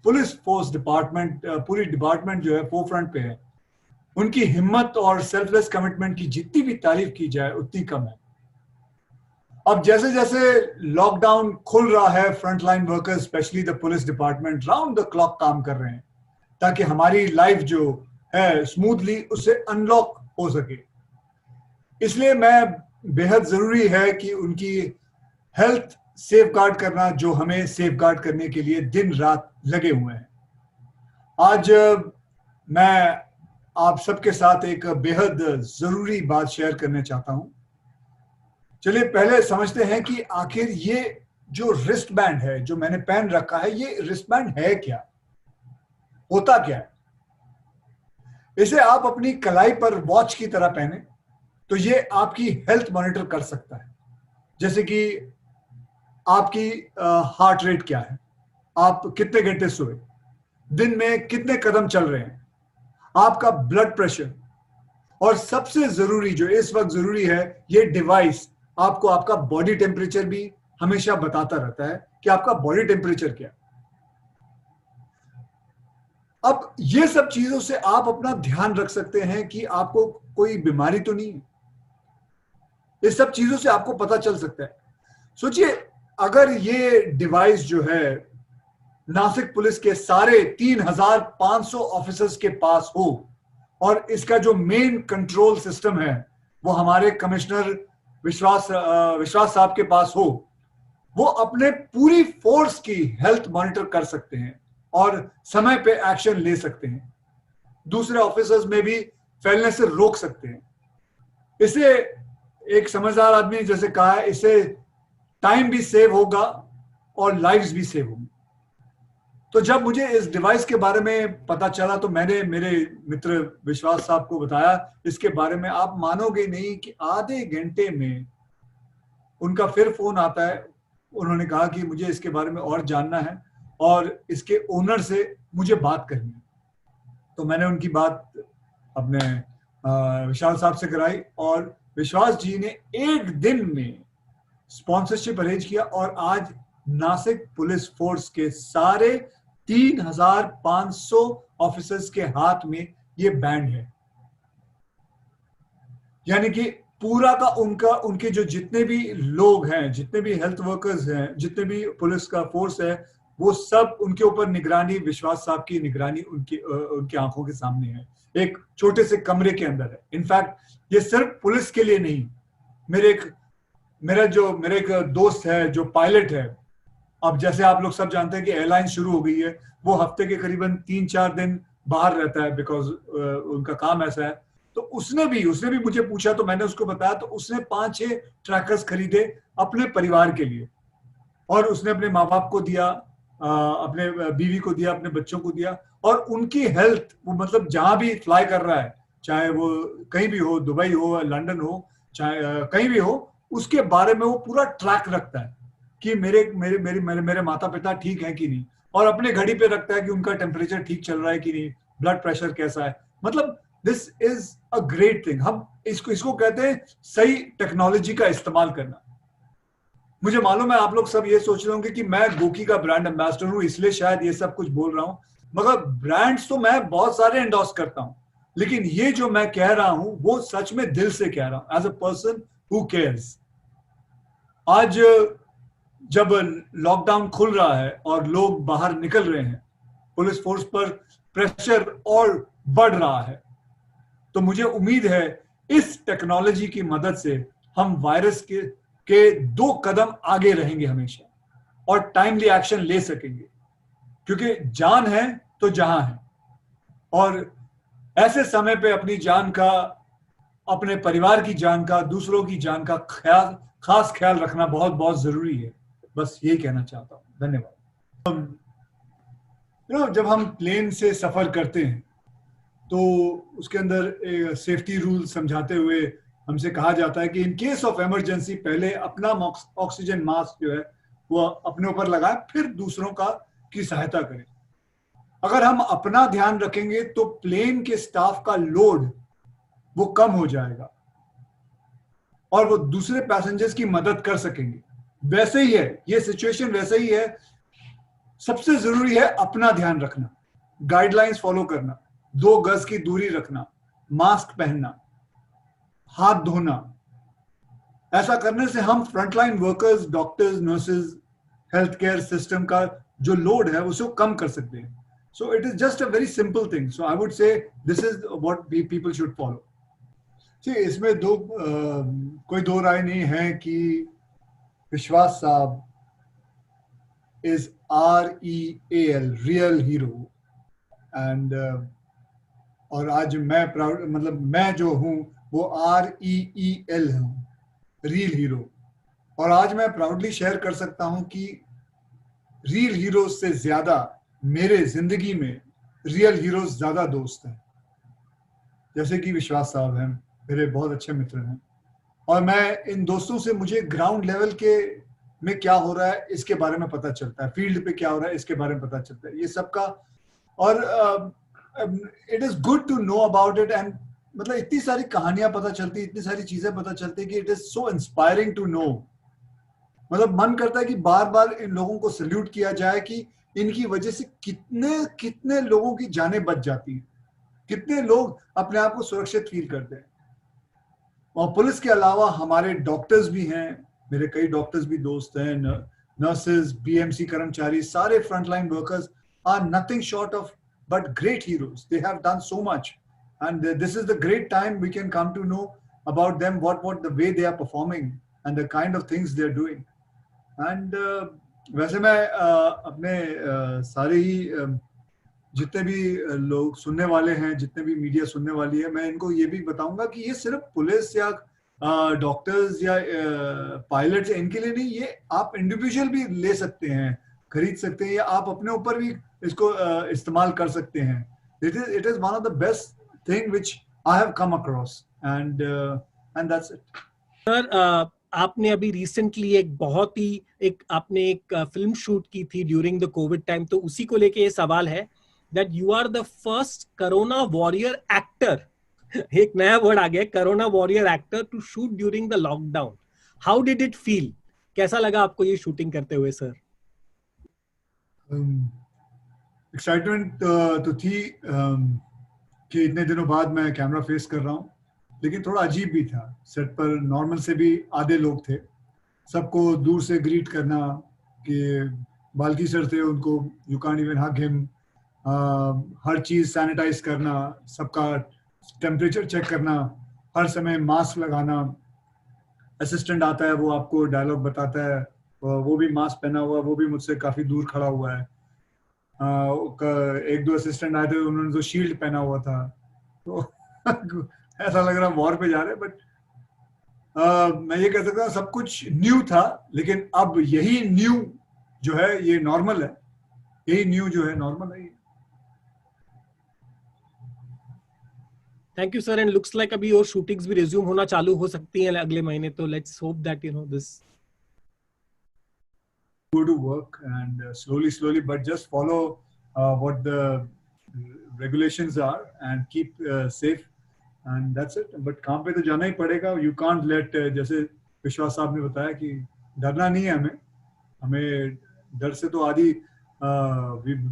Police force department, पूरी department जो है फोरफ्रंट पे है, उनकी हिम्मत और सेल्फलेस कमिटमेंट की जितनी भी तारीफ की जाए उतनी कम है। अब जैसे जैसे लॉकडाउन खुल रहा है, frontline workers specially the police department round the clock काम कर रहे हैं ताकि हमारी लाइफ जो है स्मूथली उससे अनलॉक हो सके। इसलिए मैं बेहद जरूरी है कि उनकी हेल्थ सेफ गार्ड करना, जो हमें सेफ गार्ड करने के लिए दिन रात लगे हुए हैं। आज मैं आप सबके साथ एक बेहद जरूरी बात शेयर करना चाहता हूं। चलिए पहले समझते हैं कि आखिर ये जो रिस्ट बैंड है जो मैंने पहन रखा है, ये रिस्ट बैंड है क्या, होता क्या है। इसे आप अपनी कलाई पर वॉच की तरह पहने तो ये आपकी हेल्थ मॉनिटर कर सकता है, जैसे कि आपकी हार्ट रेट क्या है, आप कितने घंटे सोए, दिन में कितने कदम चल रहे हैं, आपका ब्लड प्रेशर, और सबसे जरूरी जो इस वक्त जरूरी है, ये डिवाइस आपको आपका बॉडी टेम्परेचर भी हमेशा बताता रहता है कि आपका बॉडी टेम्परेचर क्या है। अब ये सब चीजों से आप अपना ध्यान रख सकते हैं कि आपको कोई बीमारी तो नहीं है। इस सब चीजों से आपको पता चल सकता है। सोचिए अगर ये डिवाइस जो है नासिक पुलिस के सारे 3,500 ऑफिसर्स के पास हो और इसका जो मेन कंट्रोल सिस्टम है वो हमारे कमिश्नर विश्वास साहब के पास हो, वो अपने पूरी फोर्स की हेल्थ मॉनिटर कर सकते हैं और समय पे एक्शन ले सकते हैं, दूसरे ऑफिसर्स में भी फैलने से रोक सकते हैं। इसे एक समझदार आदमी ने जैसे कहा है, इससे टाइम भी सेव होगा और लाइव्स भी सेव होंगी। तो जब मुझे इस डिवाइस के बारे में पता चला तो मैंने मेरे मित्र विश्वास साहब को बताया इसके बारे में। आप मानोगे नहीं कि आधे घंटे में उनका फिर फोन आता है। उन्होंने कहा कि मुझे इसके बारे में और जानना है और इसके ओनर से मुझे बात करनी है। तो मैंने उनकी बात अपने विशाल साहब से कराई और विश्वास जी ने एक दिन में स्पॉन्सरशिप अरेंज किया और आज नासिक पुलिस फोर्स के सारे 3,500 ऑफिसर्स के हाथ में ये बैंड है। यानी कि पूरा का उनके जो जितने भी लोग हैं, जितने भी हेल्थ वर्कर्स हैं, जितने भी पुलिस का फोर्स है, वो सब उनके ऊपर निगरानी, विश्वास साहब की निगरानी उनकी आंखों के सामने है, एक छोटे से कमरे के अंदर है। इनफैक्ट ये सिर्फ पुलिस के लिए नहीं, मेरा एक दोस्त है जो पायलट है। अब जैसे आप लोग सब जानते हैं कि एयरलाइन शुरू हो गई है, वो हफ्ते के करीबन 3-4 दिन बाहर रहता है बिकॉज उनका काम ऐसा है। तो उसने भी मुझे पूछा तो मैंने उसको बताया, तो उसने 5-6 ट्रैकर्स खरीदे अपने परिवार के लिए और उसने अपने माँ बाप को दिया, अपने बीवी को दिया, अपने बच्चों को दिया। और उनकी हेल्थ, वो मतलब जहां भी फ्लाई कर रहा है, चाहे वो कहीं भी हो, दुबई हो, लंदन हो, चाहे कहीं भी हो, उसके बारे में वो पूरा ट्रैक रखता है कि मेरे माता पिता ठीक है कि नहीं, और अपने घड़ी पे रखता है कि उनका टेम्परेचर ठीक चल रहा है कि नहीं, ब्लड प्रेशर कैसा है। मतलब this is a great thing. हम इसको कहते हैं सही टेक्नोलॉजी का इस्तेमाल करना। मुझे मालूम है आप लोग सब ये सोच रहे होंगे कि मैं गोकी का ब्रांड एम्बेसडर हूं इसलिए शायद ये सब कुछ बोल रहा हूं, मगर ब्रांड्स तो मैं बहुत सारे एंडोर्स करता हूं, लेकिन ये जो मैं कह रहा हूं वो सच में दिल से कह रहा हूं, as a person who cares. आज जब लॉकडाउन खुल रहा है और लोग बाहर निकल रहे हैं, पुलिस फोर्स पर प्रेशर और बढ़ रहा है, तो मुझे उम्मीद है इस टेक्नोलॉजी की मदद से हम वायरस के 2 कदम आगे रहेंगे हमेशा और टाइमली एक्शन ले सकेंगे, क्योंकि जान है तो जहां है। और ऐसे समय पे अपनी जान का, अपने परिवार की जान का, दूसरों की जान का खास ख्याल रखना बहुत बहुत जरूरी है। बस यही कहना चाहता हूं। धन्यवाद। जब हम प्लेन से सफर करते हैं तो उसके अंदर सेफ्टी रूल समझाते हुए हमसे कहा जाता है कि इन केस ऑफ इमरजेंसी पहले अपना ऑक्सीजन मास्क जो है वो अपने ऊपर लगाएं, फिर दूसरों की सहायता करें। अगर हम अपना ध्यान रखेंगे तो प्लेन के स्टाफ का लोड वो कम हो जाएगा और वो दूसरे पैसेंजर्स की मदद कर सकेंगे। वैसे ही है ये सिचुएशन, वैसे ही है सबसे जरूरी है अपना ध्यान रखना, गाइडलाइंस फॉलो करना, 2 गज की दूरी रखना, मास्क पहनना, हाथ धोना। ऐसा करने से हम frontline workers, doctors, nurses, health care system का जो लोड है उसको कम कर सकते हैं. सो it is just a very simple thing. So I would say this is what people should follow. इसमें कोई दो राय नहीं है कि विश्वास साहब is REAL, real hero. And और आज मैं प्राउड, मतलब मैं जो हूं वो REEL हूं, रियल हीरो. और आज मैं प्राउडली शेयर कर सकता हूं कि रियल हीरोज से ज्यादा मेरे जिंदगी में रियल हीरोज ज्यादा दोस्त हैं. जैसे कि विश्वास साहब हैं, मेरे बहुत अच्छे मित्र हैं. और मैं इन दोस्तों से मुझे ग्राउंड लेवल के में क्या हो रहा है इसके बारे में पता चलता है, फील्ड पे क्या हो रहा है इसके बारे में पता चलता है, ये सबका. और it is good to know about it. And मतलब इतनी सारी कहानियां पता चलती, इतनी सारी चीजें पता चलती कि it is so inspiring to know. मतलब मन करता है कि बार बार इन लोगों को सल्यूट किया जाए कि इनकी वजह से कितने कितने लोगों की जानें बच जाती हैं, कितने लोग अपने आप को सुरक्षित फील करते हैं. और पुलिस के अलावा हमारे डॉक्टर्स भी हैं, मेरे कई डॉक्टर्स भी दोस्त हैं, नर्सेज, BMC कर्मचारी, सारे frontline workers are nothing short of but great heroes. They have done so much and this is the great time we can come to know about them, what the way they are performing and the kind of things they are doing. And वैसे मैं अपने सारे ही जितने भी लोग सुनने वाले हैं, जितने भी मीडिया सुनने वाली है, मैं इनको ये भी बताऊंगा कि ये सिर्फ पुलिस या डॉक्टर्स या पायलट्स इनके लिए नहीं, ये आप इंडिविजुअल भी ले सकते हैं, खरीद सकते हैं, या आप अपने ऊपर भी इसको इस्तेमाल कर सकते हैं. It is one of the best thing which I have come across and that's it. Sir, आपने अभी रिसेंटली आपने एक फिल्म शूट की थी ड्यूरिंग द कोविड टाइम, तो उसी को लेके ये सवाल है that you are the first corona warrior actor. एक नया वर्ड आ गया, corona warrior actor, to shoot during the lockdown. How did it feel? कैसा लगा आपको ये शूटिंग करते हुए सर? एक्साइटमेंट तो थी कि इतने दिनों बाद मैं कैमरा फेस कर रहा हूँ, लेकिन थोड़ा अजीब भी था. सेट पर नॉर्मल से भी आधे लोग थे, सबको दूर से ग्रीट करना कि बाल्की सर थे, उनको you can't even hug him. हर चीज सैनिटाइज करना, सबका टेम्परेचर चेक करना, हर समय मास्क लगाना. असिस्टेंट आता है, वो आपको डायलॉग बताता है, वो भी मास्क पहना हुआ, वो भी मुझसे काफी दूर खड़ा हुआ है. 1-2 असिस्टेंट आए थे, उन्होंने तो शील्ड पहना हुआ था, तो ऐसा लग रहा वॉर पे जा रहे हैं. बट मैं ये कह सकता हूँ सब कुछ न्यू था, लेकिन अब यही न्यू जो है ये नॉर्मल है. यही न्यू जो है नॉर्मल है. Thank you sir. And looks like अभी और शूटिंग्स भी रिज्यूम होना चालू हो सकती हैं अगले महीने, तो let's hope that this go to work and slowly but just follow what the regulations are and keep safe and that's it. But काम पे तो जाना ही पड़ेगा. You can't let जैसे विश्वास साहब ने बताया कि डरना नहीं है हमें डर से तो आदि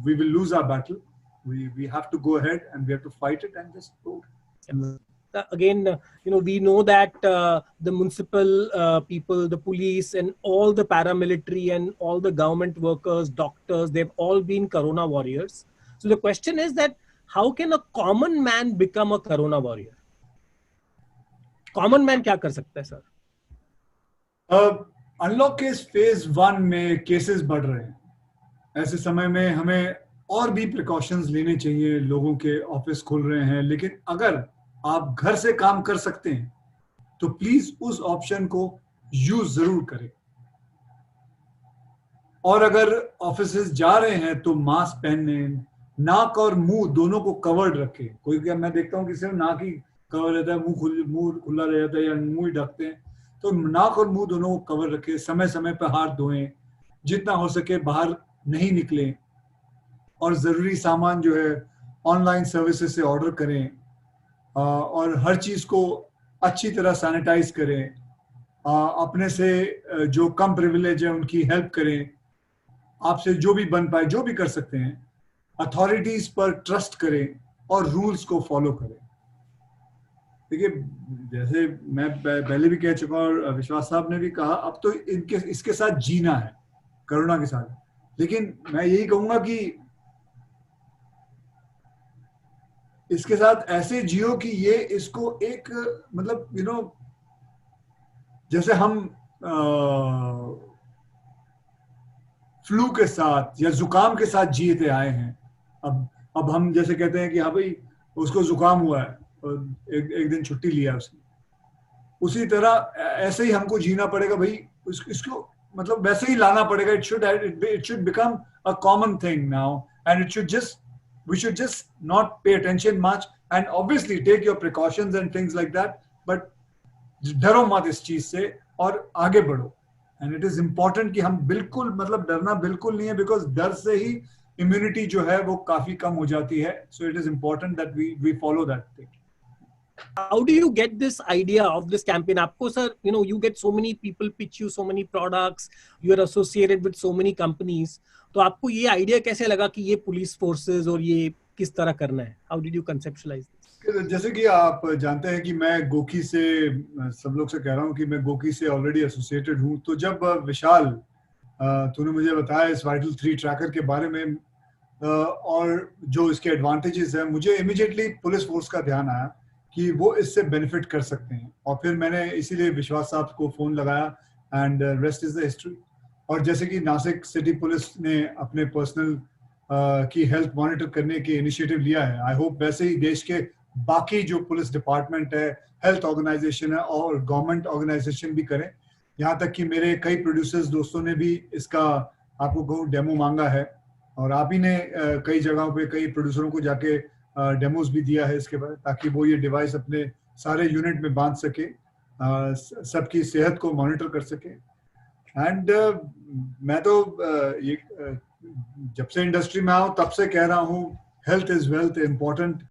we will lose our battle. We have to go ahead and we have to fight it and just go. Again, we know that the municipal people, the police, and all the paramilitary and all the government workers, doctors, they've all been corona warriors. So the question is that how can a common man become a corona warrior? Common man क्या कर सकता है sir? Unlock case phase 1 में cases बढ़ रहे हैं. ऐसे समय में हमें और भी प्रिकॉशंस लेने चाहिए. लोगों के ऑफिस खुल रहे हैं, लेकिन अगर आप घर से काम कर सकते हैं तो प्लीज उस ऑप्शन को यूज जरूर करें. और अगर ऑफिसेस जा रहे हैं तो मास्क पहनने, नाक और मुंह दोनों को कवर्ड रखें. कोई क्या मैं देखता हूँ कि सिर्फ नाक ही कवर रहता है, मुंह खुला रहता है या मुंह ही ढकते हैं. तो नाक और मुंह दोनों को कवर रखें. समय समय पर हाथ धोएं. जितना हो सके बाहर नहीं निकलें. और जरूरी सामान जो है ऑनलाइन सर्विसेज से ऑर्डर करें. और हर चीज को अच्छी तरह सैनिटाइज करें. अपने से जो कम प्रिविलेज है उनकी हेल्प करें. आपसे जो भी बन पाए, जो भी कर सकते हैं, अथॉरिटीज पर ट्रस्ट करें और रूल्स को फॉलो करें। देखिए, जैसे मैं पहले भी कह चुका हूं और विश्वास साहब ने भी कहा, अब तो इसके साथ जीना है, कोरोना के साथ। लेकिन मैं यही कहूंगा कि इसके साथ ऐसे जियो कि ये इसको एक मतलब जैसे हम फ्लू के साथ या जुकाम के साथ जीते आए हैं। अब हम जैसे कहते हैं कि हाँ भाई उसको जुकाम हुआ है और एक दिन छुट्टी लिया उसने, उसी तरह ऐसे ही हमको जीना पड़ेगा भाई। इसको मतलब वैसे ही लाना पड़ेगा। It should become a common thing now and we should just not pay attention much and obviously take your precautions and things like that, but डरो मत इस चीज से और आगे बढ़ो। एंड इट इज इंपॉर्टेंट कि हम बिल्कुल मतलब डरना बिल्कुल नहीं है, बिकॉज डर से ही इम्यूनिटी जो है वो काफी कम हो जाती है। So it is important that we follow that thing. How do you get this idea of this campaign? आपको sir, you get so many people pitch you so many products, you are associated with so many companies. तो आपको ये idea कैसे लगा कि ये police forces और ये किस तरह करना है? How did you conceptualize this? जैसे कि आप जानते हैं कि मैं गोकी से, सब लोग से कह रहा हूँ कि मैं गोकी से ऑलरेडी एसोसिएटेड हूँ। तो जब विशाल तूने मुझे बताया इस वाइटल 3 ट्रैकर के बारे में और जो इसके एडवांटेजेस हैं, मुझे इमीडिएटली पुलिस फोर्स का ध्यान आया कि वो इससे बेनिफिट कर सकते हैं। और फिर मैंने इसीलिए विश्वास साहब को फोन लगाया and rest is the history. और जैसे कि नासिक सिटी पुलिस ने अपने पर्सनल की हेल्थ मॉनिटर करने के इनिशिएटिव लिया है, आई होप वैसे ही देश के बाकी जो पुलिस डिपार्टमेंट है, हेल्थ ऑर्गेनाइजेशन है और गवर्नमेंट ऑर्गेनाइजेशन भी करें। यहाँ तक कि मेरे कई प्रोड्यूसर्स दोस्तों ने भी इसका, आपको कहूँ, डेमो मांगा है और आप ही ने कई जगहों पे कई प्रोड्यूसरों को जाके डेमोज भी दिया है इसके बाद, ताकि वो ये डिवाइस अपने सारे यूनिट में बांध सके, सबकी सेहत को मॉनिटर कर सके। एंड मैं तो ये जब से इंडस्ट्री में आऊँ तब से कह रहा हूँ, हेल्थ इज वेल्थ, इम्पोर्टेंट।